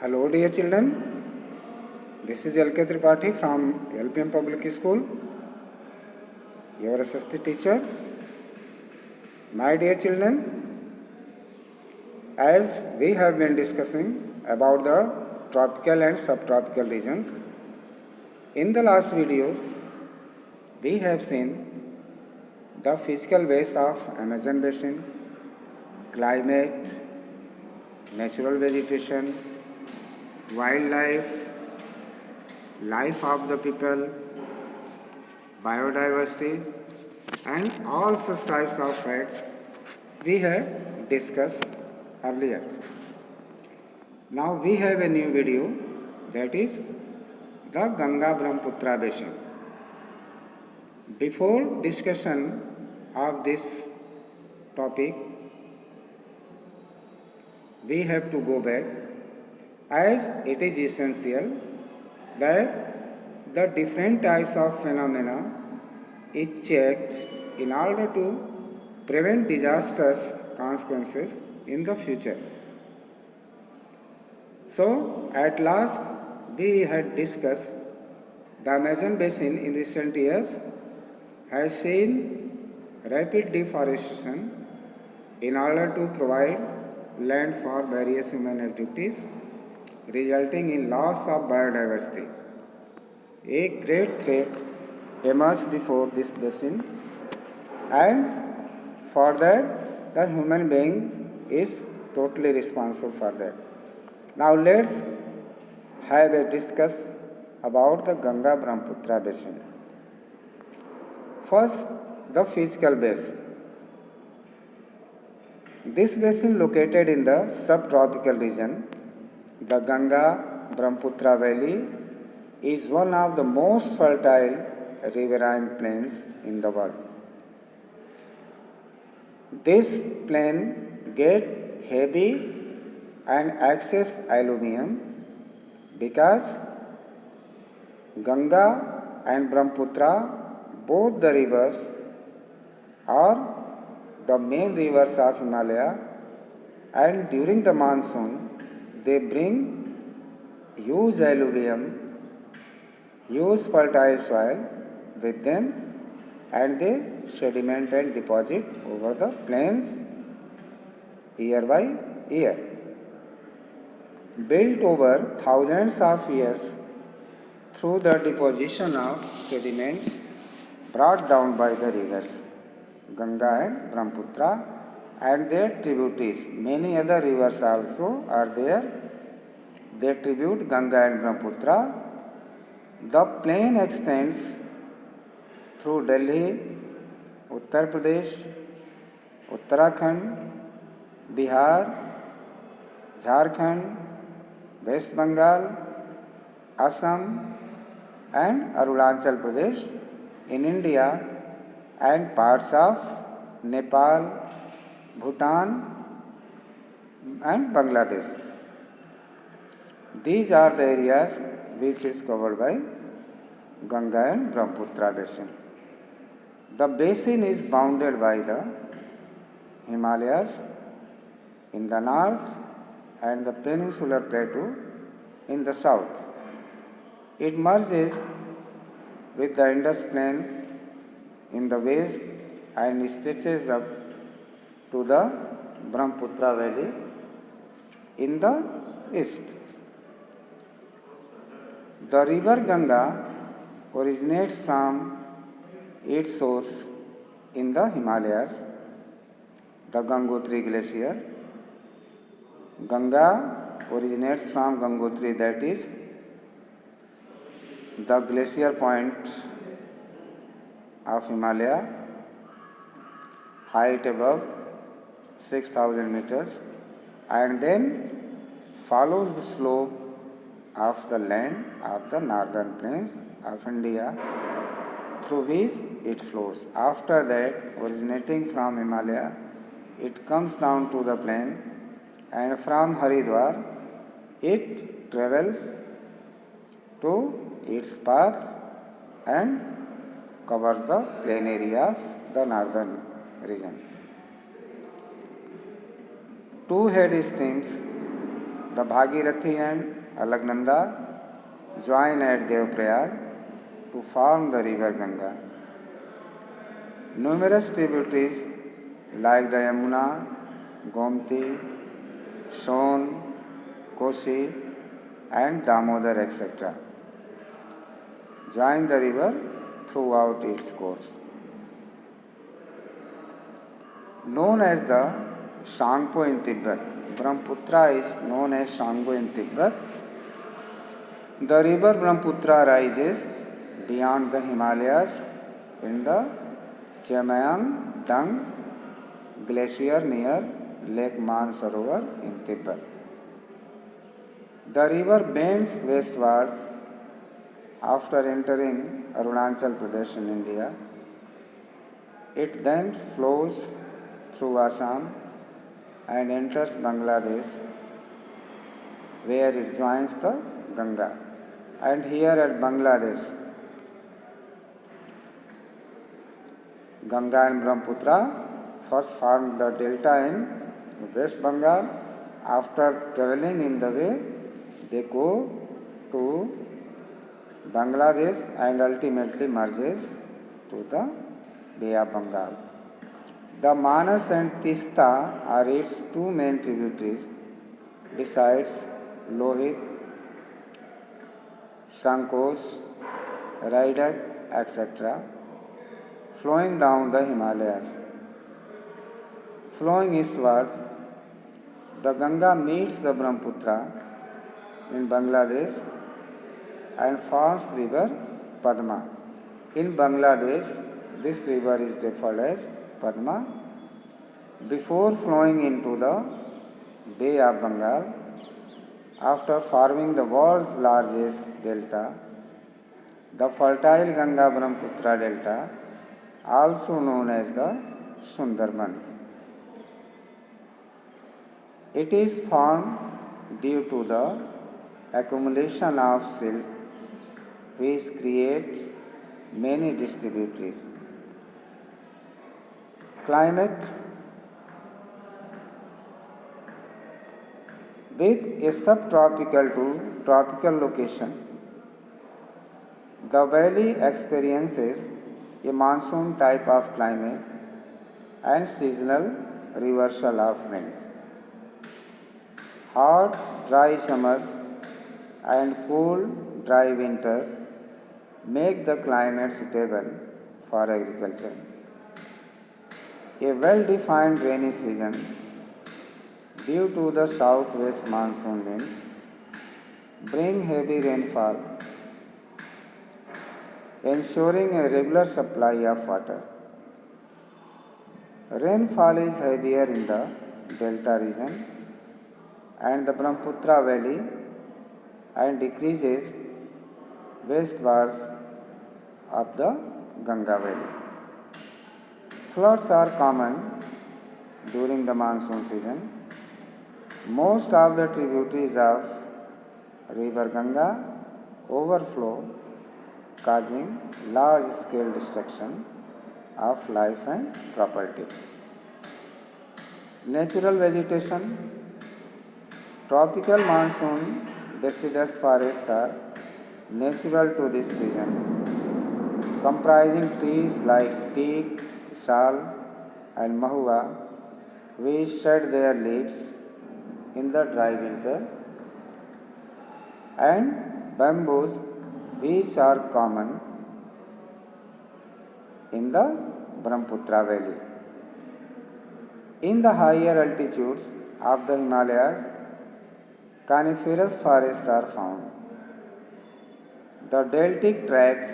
Hello dear children, this is LK Tripathi from LPM Public School, your SST teacher. My dear children, as we have been discussing about the tropical and subtropical regions, in the last video we have seen the physical base of Amazon basin, climate, natural vegetation, wildlife, life of the people, biodiversity, and all such types of facts we have discussed earlier. Now we have a new video, that is the Ganga Brahmaputra basin. Before discussion of this topic, we have to go back, as it is essential that the different types of phenomena is checked in order to prevent disastrous consequences in the future. So, at last we had discussed the Amazon basin in recent years has seen rapid deforestation in order to provide land for various human activities, resulting in loss of biodiversity. A great threat emerged before this basin, and for that the human being is totally responsible for that. Now let's have a discuss about the Ganga Brahmaputra basin. First, the physical base. This basin located in the subtropical region, the Ganga Brahmaputra valley is one of the most fertile riverine plains in the world. This plain gets heavy and excess alluvium because Ganga and Brahmaputra, both the rivers, are the main rivers of Himalaya, and during the monsoon they bring huge alluvium, huge fertile soil with them, and they sediment and deposit over the plains year by year. Built over thousands of years through the deposition of sediments brought down by the rivers Ganga and Brahmaputra and their tributaries. Many other rivers also are there. They tribute Ganga and Brahmaputra. The plain extends through Delhi, Uttar Pradesh, Uttarakhand, Bihar, Jharkhand, West Bengal, Assam, and Arunachal Pradesh in India, and parts of Nepal, Bhutan, and Bangladesh. These are the areas which is covered by Ganga and Brahmaputra basin. The basin is bounded by the Himalayas in the north and the peninsular plateau in the south. It merges with the Indus plain in the west and stretches up to the Brahmaputra valley in the east. The river Ganga originates from its source in the Himalayas, the Gangotri glacier. Ganga originates from Gangotri, that is the glacier point of Himalaya, height above 6,000 meters, and then follows the slope of the land of the northern plains of India, through which it flows. After that, originating from Himalaya, it comes down to the plain, and from Haridwar it travels to its path and covers the plain area of the northern region. Two head streams The Bhagirathi and Alagnanda join at Devprayag to form the river Ganga. Numerous tributaries like the Yamuna, Gomti, Son, Kosi and Damodar etc. join the river throughout its course. Known as the Shangpo in Tibet, Brahmaputra is known as Shangpo in Tibet. The river Brahmaputra rises beyond the Himalayas in the Chemayang Dang glacier near Lake Mansarovar in Tibet. The river bends westwards after entering Arunachal Pradesh in India. It then flows through Assam and enters Bangladesh, where it joins the Ganga. And here at Bangladesh, Ganga and Brahmaputra first formed the delta in West Bengal. After traveling in the way, they go to Bangladesh and ultimately merges to the Bay of Bengal. The Manas and Tista are its two main tributaries, besides Lohit, Sankos, Raidak, etc., flowing down the Himalayas. Flowing eastwards, the Ganga meets the Brahmaputra in Bangladesh and forms river Padma. In Bangladesh, this river is referred as Padma. Before flowing into the Bay of Bengal, after forming the world's largest delta, the fertile Ganga-Brahmaputra delta, also known as the Sundarbans. It is formed due to the accumulation of silt, which creates many distributaries. Climate: with a subtropical to tropical location, the valley experiences a monsoon type of climate and seasonal reversal of winds. Hot, dry summers and cool, dry winters make the climate suitable for agriculture. A well-defined rainy season, due to the southwest monsoon winds, bring heavy rainfall, ensuring a regular supply of water. Rainfall is heavier in the delta region and the Brahmaputra valley and decreases westwards of the Ganga valley. Floods are common during the monsoon season. Most of the tributaries of river Ganga overflow, causing large-scale destruction of life and property. Natural vegetation: tropical monsoon deciduous forests are natural to this region, comprising trees like teak, sal, and mahua, which shed their leaves in the dry winter, and bamboos, which are common in the Brahmaputra valley. In the higher altitudes of the Himalayas, coniferous forests are found. The deltic tracts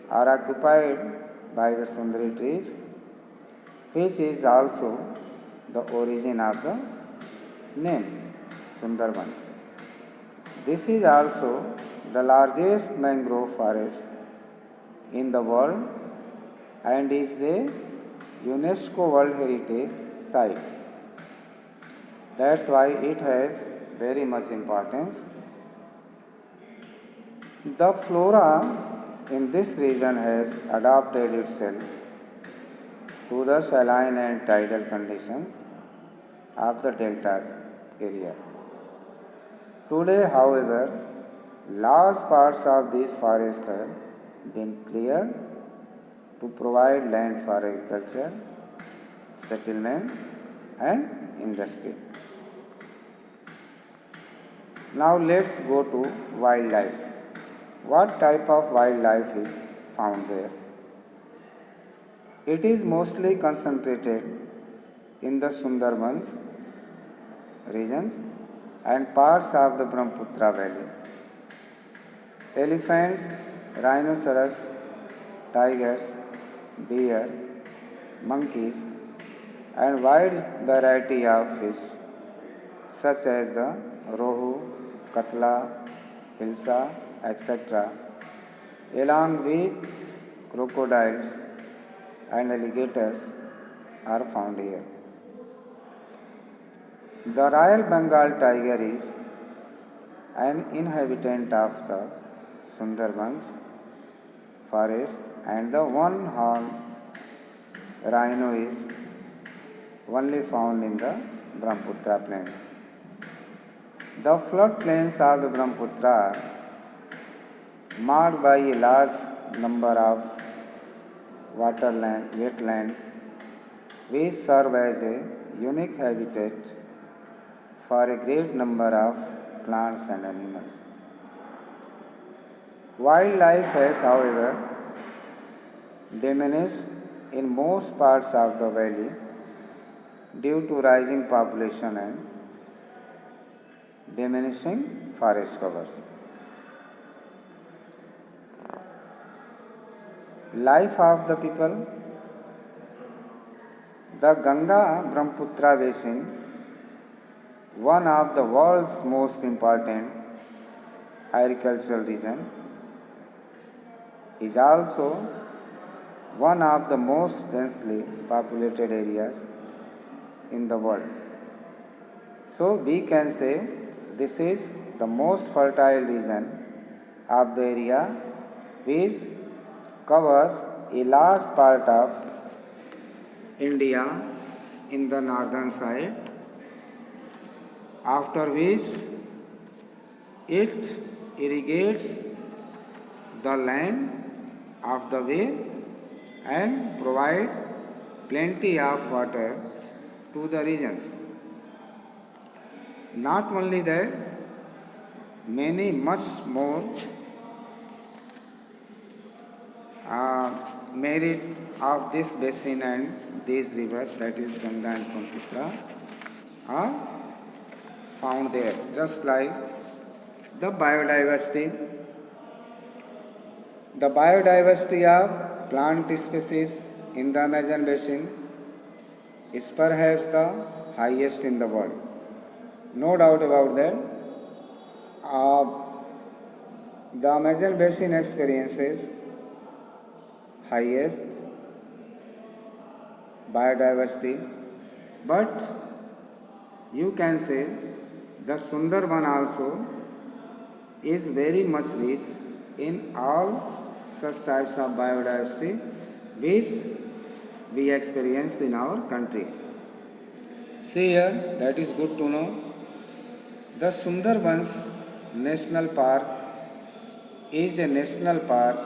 are occupied by the Sundari trees, which is also the origin of the name Sundarbans. This is also the largest mangrove forest in the world and is a UNESCO World Heritage Site. That's why it has very much importance. The flora in this region has adapted itself to the saline and tidal conditions of the delta area. Today, however, large parts of these forests have been cleared to provide land for agriculture, settlement, and industry. Now let's go to wildlife. What type of wildlife is found there? It is mostly concentrated in the Sundarbans regions and parts of the Brahmaputra valley. Elephants, rhinoceros, tigers, deer, monkeys, and wide variety of fish such as the rohu, katla, hilsa, etc., along with crocodiles and alligators are found here. The Royal Bengal tiger is an inhabitant of the Sundarbans forest and the one-horned rhino is only found in the Brahmaputra plains. The floodplains of the Brahmaputra are marked by a large number of wetlands which serve as a unique habitat for a great number of plants and animals. Wildlife has, however, diminished in most parts of the valley due to rising population and diminishing forest covers. Life of the people. The Ganga Brahmaputra basin, one of the world's most important agricultural regions, is also one of the most densely populated areas in the world. So we can say this is the most fertile region of the area which covers a large part of India in the northern side, after which it irrigates the land of the way and provide plenty of water to the regions. Not only that, many much more merit of this basin and these rivers, that is Ganga and Brahmaputra, are found there. Just like the biodiversity. The biodiversity of plant species in the Amazon basin is perhaps the highest in the world. No doubt about that. The Amazon basin experiences highest biodiversity, but you can say the Sundarban also is very much rich in all such types of biodiversity which we experience in our country. See here, that is good to know. The Sundarbans National Park is a national park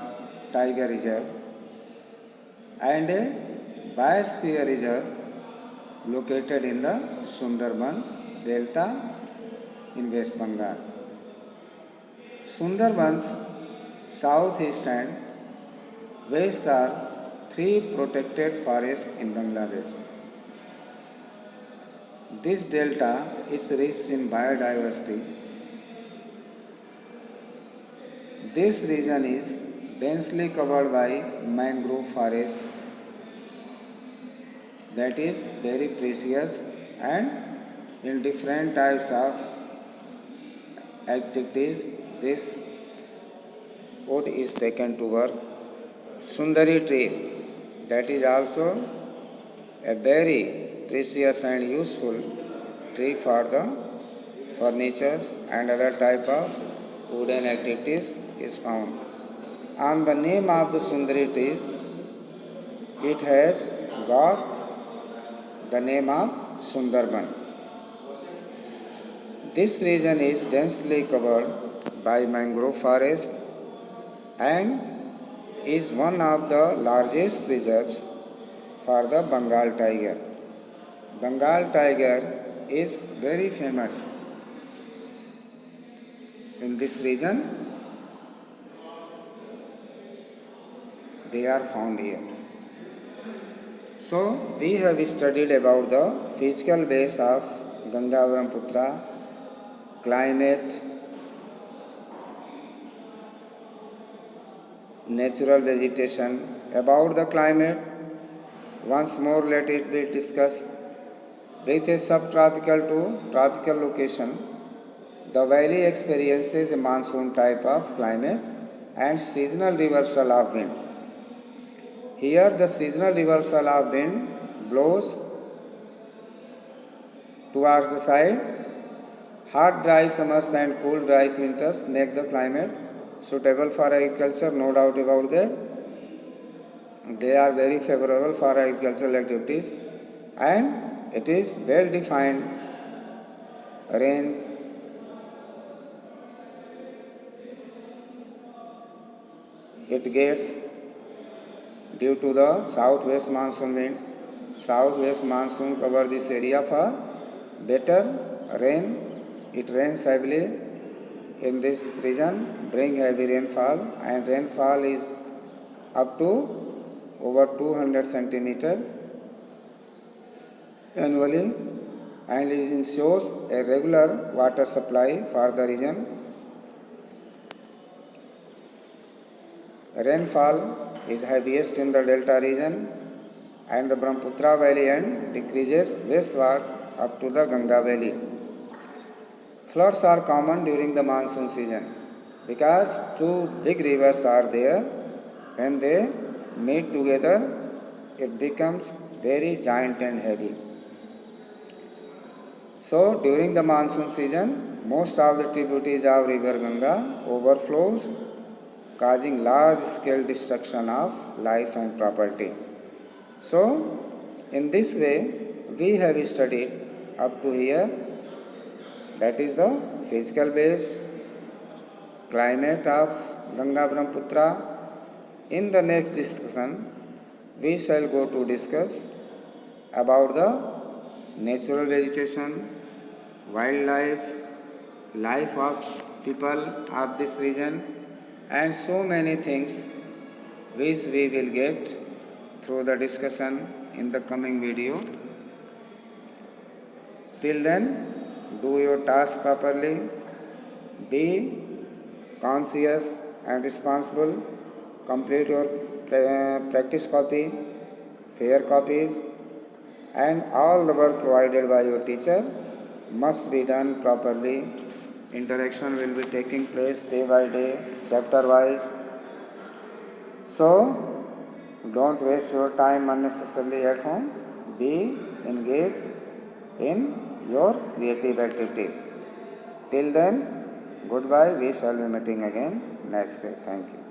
tiger reserve and a biosphere reserve located in the Sundarbans Delta in West Bengal. Sundarbans southeast and west are three protected forests in Bangladesh. This delta is rich in biodiversity. This region is densely covered by mangrove forest that is very precious, and in different types of activities this wood is taken to work. Sundari trees, that is also a very precious and useful tree for the furnitures and other type of wooden activities is found. On the name of the Sundari trees, it has got the name of Sundarban. This region is densely covered by mangrove forest and is one of the largest reserves for the Bengal tiger. Bengal tiger is very famous in this region. They are found here. So we have studied about the physical base of Ganga Brahmaputra, climate, natural vegetation. About the climate, once more let it be discussed. With a subtropical to tropical location, the valley experiences a monsoon type of climate and seasonal reversal of wind. Here the seasonal reversal of wind blows towards the side. Hot dry summers and cool dry winters make the climate suitable for agriculture, no doubt about that. They are very favorable for agricultural activities and it is well defined range. It gets due to the southwest monsoon winds. Southwest monsoon cover this area for better rain. It rains heavily in this region, bring heavy rainfall, and rainfall is up to over 200 centimeter annually, and it ensures a regular water supply for the region. Rainfall is heaviest in the delta region and the Brahmaputra valley and decreases westwards up to the Ganga valley. Floods are common during the monsoon season because two big rivers are there. When they meet together, it becomes very giant and heavy. So during the monsoon season, most of the tributaries of river Ganga overflows, causing large-scale destruction of life and property. So, in this way, we have studied up to here, that is the physical base, climate of Ganga Brahmaputra. In the next discussion, we shall go to discuss about the natural vegetation, wildlife, life of people of this region, and so many things which we will get through the discussion in the coming video. Till then, do your task properly, be conscious and responsible, complete your practice copy, fair copies, and all the work provided by your teacher must be done properly. Interaction will be taking place day by day, chapter wise. So, don't waste your time unnecessarily at home. Be engaged in your creative activities. Till then, goodbye. We shall be meeting again next day. Thank you.